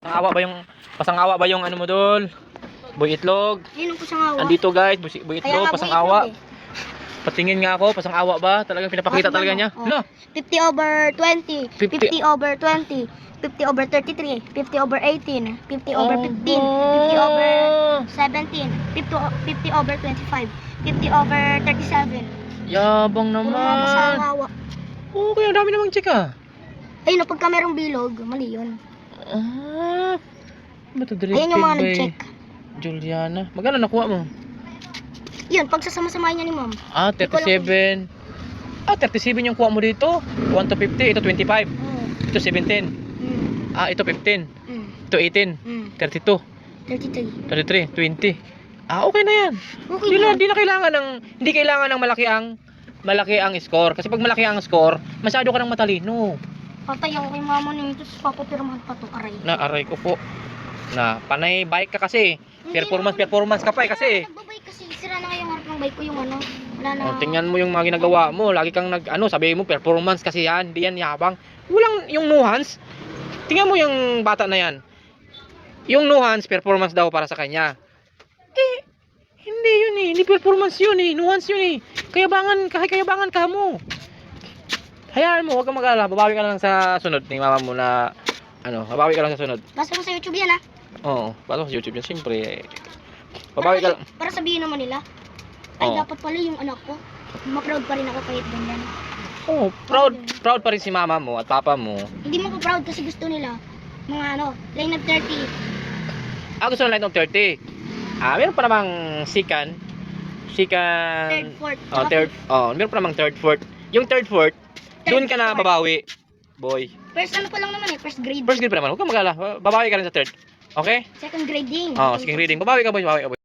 Pasang-awa ba yung ano mo dol? Boy itlog. Ayun ang pasang-awa. Andito guys, boy itlog, pasang-awa. Eh. Patingin nga ako, pasang-awa ba? Talagang pinapakita talaga niya. Oh. Hala. 50/20, 50/20, 50/33, 50/18, 50/15, 50/17, 50/25, 50/37. Yabang Puro mga naman. pasang-awa. Oo, kaya dami namang chika. Ayun, pagka merong bilog, mali yun. Ah. Ba't ito Ayun yung mga nag-check. Juliana. Magkano nakuha mo? Yun, pag sasama-samahin niya ni ma'am. Ah, 37. Ah, 37 yung kuha mo dito. 1 to 50, ito 25. Ito 17. Mm. Ah, ito 15. Mm. Ito 18. Mm. 32. 33. 33, 20. Ah, okay na yan. Okay Hindi na. hindi kailangan ng malaki ang score kasi pag malaki ang score, masyado ka nang matalino. Patay ako kay mama nito, papapirmahan pa to, aray. Na aray ko po. Na panay bike ka kasi. Performance ka pa eh kasi. Nagbabike kasi, sira na nga yung harap ng bike ko, yung ano. Wala na. Oh, tingnan mo yung mga ginagawa mo. Lagi kang sabi mo performance kasi yan, hindi yan yabang. Walang yung nuance. Tingnan mo yung bata na yan. Yung nuance performance daw para sa kanya. Hindi yun eh, hindi performance yun eh, nuance yun eh. Kayabangan ka mo. Hayaan mo, huwag kang mag-alala, babawi ka lang sa sunod ni mama mo na babawi ka lang sa sunod. Basta mo sa YouTube yan, ha? Oo, pasok sa YouTube yun, siyempre. Babawi ka lang. Para sabihin naman nila, ay Oo. dapat pala yung anak ko. Ma-proud pa rin ako kahit ganyan. Oo, proud pa rin si mama mo at papa mo. Hindi mo pa proud kasi gusto nila, mga line of 30. Gusto na line of 30. Meron pa namang second. Third, fourth. Meron pa namang third, fourth. Yung third, fourth, doon ka na babawi. Boy. First ano pa lang naman eh, first grade. First grade pa naman, huwag kang mag-alala. Babawi ka rin sa third. Okay? Second grading. Second grading. Babawi ka boy, babawi ka boy.